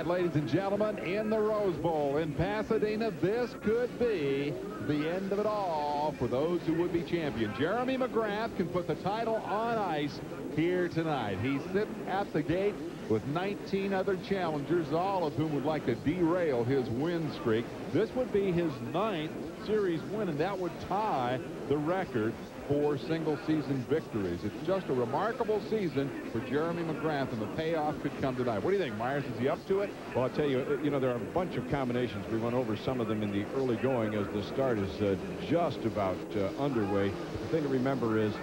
right, ladies and gentlemen, in the Rose Bowl in Pasadena, this could be the end of it all for those who would be champion. Jeremy McGrath can put the title on ice here tonight. He sits at the gate with 19 other challengers, all of whom would like to derail his win streak. This would be his 9th series win, and that would tie the record for single-season victories. It's just a remarkable season for Jeremy McGrath, and the payoff could come tonight. What do you think, Myers? Is he up to it? Well, I'll tell you, there are a bunch of combinations. We went over some of them in the early going as the start is just about underway. The thing to remember is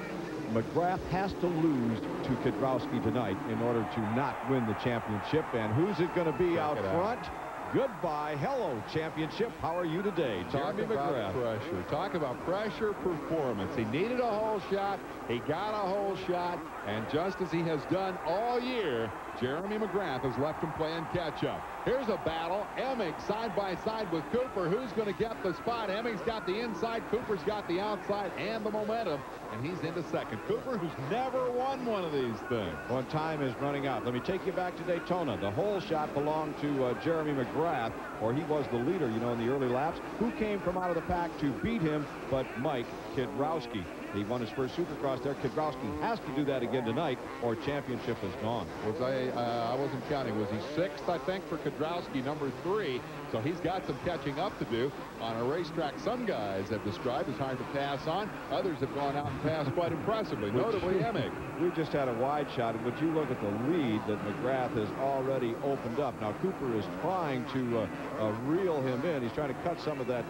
McGrath has to lose to Kedrowski tonight in order to not win the championship. And who's it going to be out front? Goodbye. Hello, championship. How are you today? Jeremy McGrath. Pressure. Talk about pressure performance. He needed a hole shot. He got a hole shot. And just as he has done all year, Jeremy McGrath has left him playing catch-up. Here's a battle. Emig side by side with Cooper. Who's going to get the spot? Emig's got the inside. Cooper's got the outside and the momentum. And he's into second. Cooper, who's never won one of these things. Well, time is running out. Let me take you back to Daytona. The hole shot belonged to Jeremy McGrath, or he was the leader, in the early laps. Who came from out of the pack to beat him but Mike Kedrowski? He won his first Supercross there. Kedrowski has to do that again tonight, or championship is gone. I wasn't counting. Was he 6th, I think, for Kedrowski, number 3? So he's got some catching up to do on a racetrack some guys have described as hard to pass on. Others have gone out and passed quite impressively, notably Emig. We just had a wide shot, and would you look at the lead that McGrath has already opened up. Now, Cooper is trying to reel him in. He's trying to cut some of that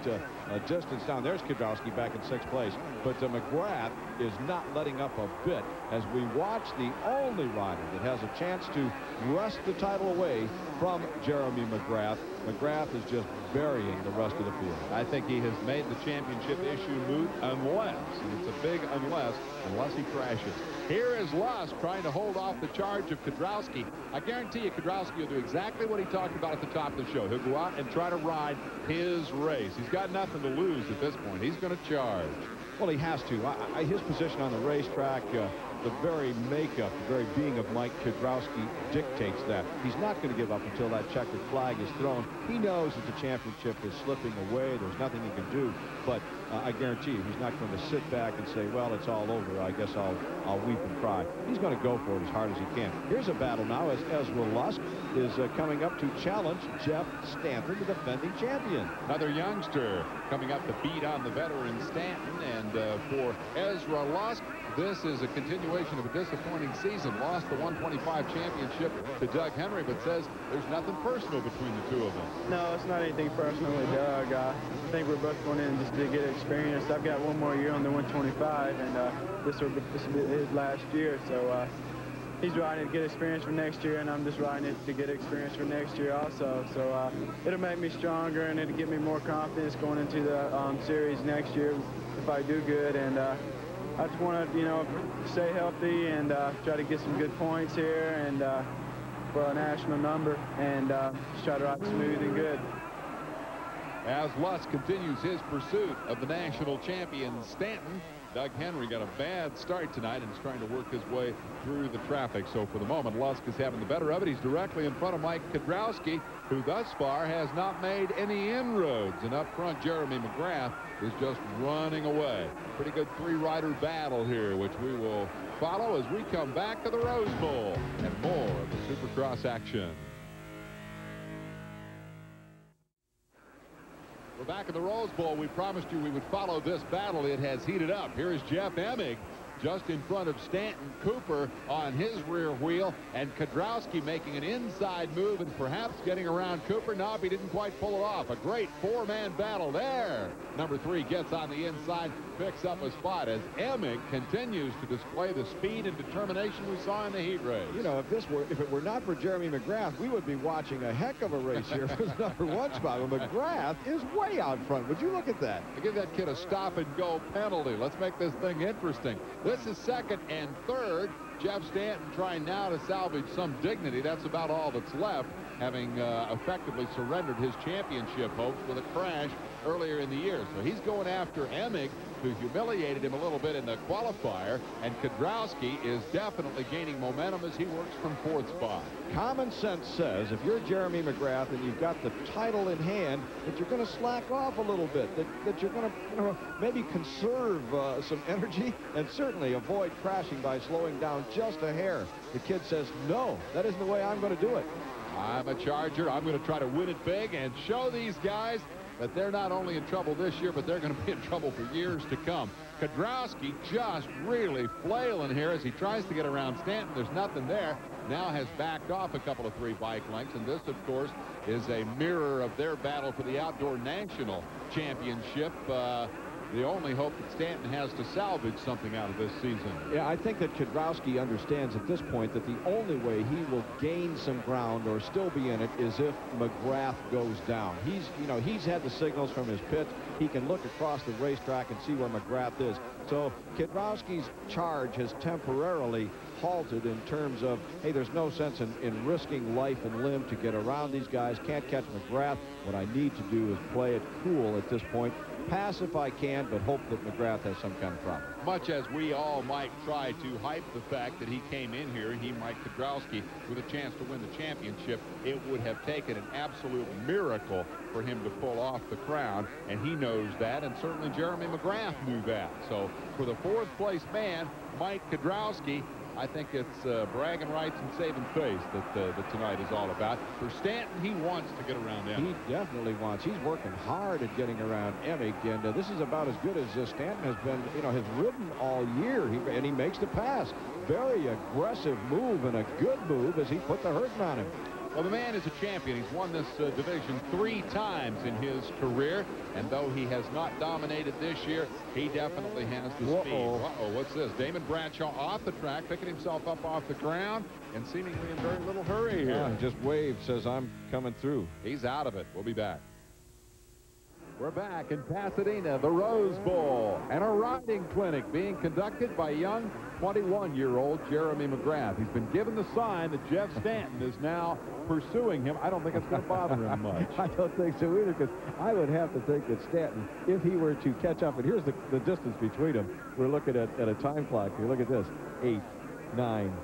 distance down. There's Kedrowski back in 6th place. But McGrath is not letting up a bit as we watch the only rider that has a chance to wrest the title away from Jeremy McGrath. McGrath is just burying the rest of the field. I think he has made the championship issue moot unless, and it's a big unless he crashes. Here is Lusk trying to hold off the charge of Kedrowski. I guarantee you Kedrowski will do exactly what he talked about at the top of the show. He'll go out and try to ride his race. He's got nothing to lose at this point. He's going to charge. Well, he has to. His position on the racetrack, the very makeup, the very being of Mike Kedrowski dictates that. He's not going to give up until that checkered flag is thrown. He knows that the championship is slipping away. There's nothing he can do. But I guarantee you, he's not going to sit back and say, well, it's all over. I guess I'll weep and cry. He's going to go for it as hard as he can. Here's a battle now as Ezra Lusk is coming up to challenge Jeff Stanton, the defending champion. Another youngster coming up to beat on the veteran Stanton. And for Ezra Lusk, this is a continuation of a disappointing season. Lost the 125 championship to Doug Henry, but says there's nothing personal between the two of them. No, it's not anything personal with Doug. I think we're both going in just to get experience. I've got one more year on the 125, and this will be his last year. So he's riding it to get experience for next year, and I'm just riding it to get experience for next year also. So it'll make me stronger, and it'll give me more confidence going into the series next year if I do good. And I just want to, stay healthy and try to get some good points here and for a national number and just try to ride smooth and good. As Lusk continues his pursuit of the national champion Stanton, Doug Henry got a bad start tonight and is trying to work his way through the traffic. So for the moment, Lusk is having the better of it. He's directly in front of Mike Kedrowski, who thus far has not made any inroads. And up front, Jeremy McGrath is just running away. Pretty good three-rider battle here, which we will follow as we come back to the Rose Bowl and more of the Supercross action. We're back in the Rose Bowl. We promised you we would follow this battle. It has heated up. Here is Jeff Emig just in front of Stanton. Cooper on his rear wheel, and Kedrowski making an inside move and perhaps getting around Cooper. No, he didn't quite pull it off. A great four-man battle there. Number 3 gets on the inside, picks up a spot as Emig continues to display the speed and determination we saw in the heat race. If it were not for Jeremy McGrath, we would be watching a heck of a race here for his number 1 spot. Well, McGrath is way out front. Would you look at that? Give that kid a stop-and-go penalty. Let's make this thing interesting. This is second and third. Jeff Stanton trying now to salvage some dignity. That's about all that's left, having effectively surrendered his championship hopes with a crash earlier in the year. So he's going after Emig, who humiliated him a little bit in the qualifier, and Kedrowski is definitely gaining momentum as he works from 4th spot. Common sense says if you're Jeremy McGrath and you've got the title in hand, that you're going to slack off a little bit, that you're going to maybe conserve some energy and certainly avoid crashing by slowing down just a hair. The kid says, no, that isn't the way I'm going to do it. I'm a Charger. I'm going to try to win it big and show these guys that they're not only in trouble this year, but they're going to be in trouble for years to come. Kedrowski just really flailing here as he tries to get around Stanton. There's nothing there. Now has backed off a couple of 3 bike lengths, and this, of course, is a mirror of their battle for the Outdoor National Championship. The only hope that Stanton has to salvage something out of this season. Yeah, I think that Kedrowski understands at this point that the only way he will gain some ground or still be in it is if McGrath goes down. He's had the signals from his pit. He can look across the racetrack and see where McGrath is. So Kedrowski's charge has temporarily halted in terms of, hey, there's no sense in risking life and limb to get around these guys. Can't catch McGrath. What I need to do is play it cool at this point. Pass if I can, but hope that McGrath has some kind of problem. Much as we all might try to hype the fact that he came in here, Mike Kedrowski, with a chance to win the championship, it would have taken an absolute miracle for him to pull off the crown, and he knows that, and certainly Jeremy McGrath knew that. So for the 4th place man, Mike Kedrowski, I think it's bragging rights and saving face that tonight is all about. For Stanton, he wants to get around Emig. He definitely wants. He's working hard at getting around Emig, and this is about as good as Stanton has been, has ridden all year. And he makes the pass. Very aggressive move and a good move as he put the hurting on him. Well, the man is a champion. He's won this division 3 times in his career, and though he has not dominated this year, he definitely has the speed. Uh-oh, what's this? Damon Bradshaw off the track, picking himself up off the ground, and seemingly in very little hurry here. Yeah, just waved, says, I'm coming through. He's out of it. We'll be back. We're back in Pasadena, the Rose Bowl, and a riding clinic being conducted by young 21-year-old Jeremy McGrath. He's been given the sign that Jeff Stanton is now pursuing him. I don't think it's going to bother him much. I don't think so either, because I would have to think that Stanton, if he were to catch up, and here's the distance between them. We're looking at a time clock here. Look at this. 8, 9,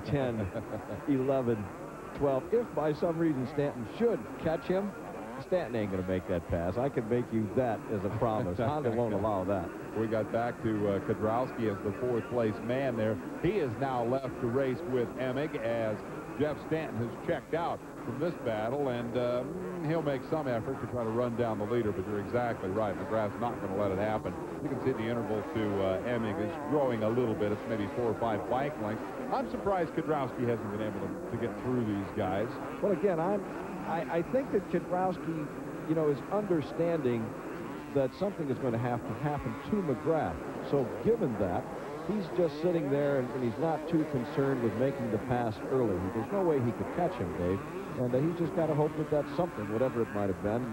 10, 11, 12. If by some reason Stanton should catch him, Stanton ain't going to make that pass. I can make you that as a promise. Honda won't allow that. We got back to Kedrowski as the 4th place man there. He is now left to race with Emig as Jeff Stanton has checked out from this battle, and he'll make some effort to try to run down the leader, but you're exactly right. McGrath's not going to let it happen. You can see the interval to Emig is growing a little bit. It's maybe 4 or 5 bike lengths. I'm surprised Kedrowski hasn't been able to get through these guys. Well, again, I think that Kedrowski, is understanding that something is going to have to happen to McGrath. So given that, he's just sitting there and he's not too concerned with making the pass early. There's no way he could catch him, Dave. And he's just got to hope that that's something, whatever it might have been.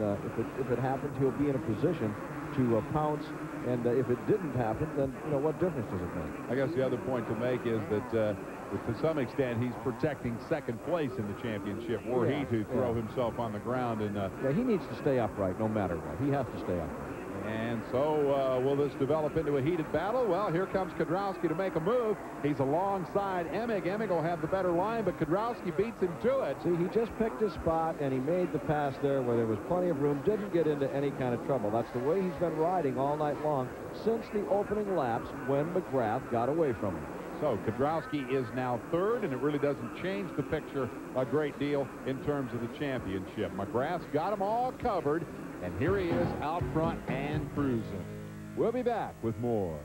If it happens, he'll be in a position to pounce. And if it didn't happen, then, what difference does it make? I guess the other point to make is that to some extent, he's protecting 2nd place in the championship, were he to throw himself on the ground. And he needs to stay upright no matter what. He has to stay upright. And so will this develop into a heated battle? Well, here comes Kedrowski to make a move. He's alongside Emig. Emig will have the better line, but Kedrowski beats him to it. See, he just picked his spot, and he made the pass there where there was plenty of room. Didn't get into any kind of trouble. That's the way he's been riding all night long since the opening laps when McGrath got away from him. So Kedrowski is now 3rd, and it really doesn't change the picture a great deal in terms of the championship. McGrath's got them all covered, and here he is out front and cruising. We'll be back with more.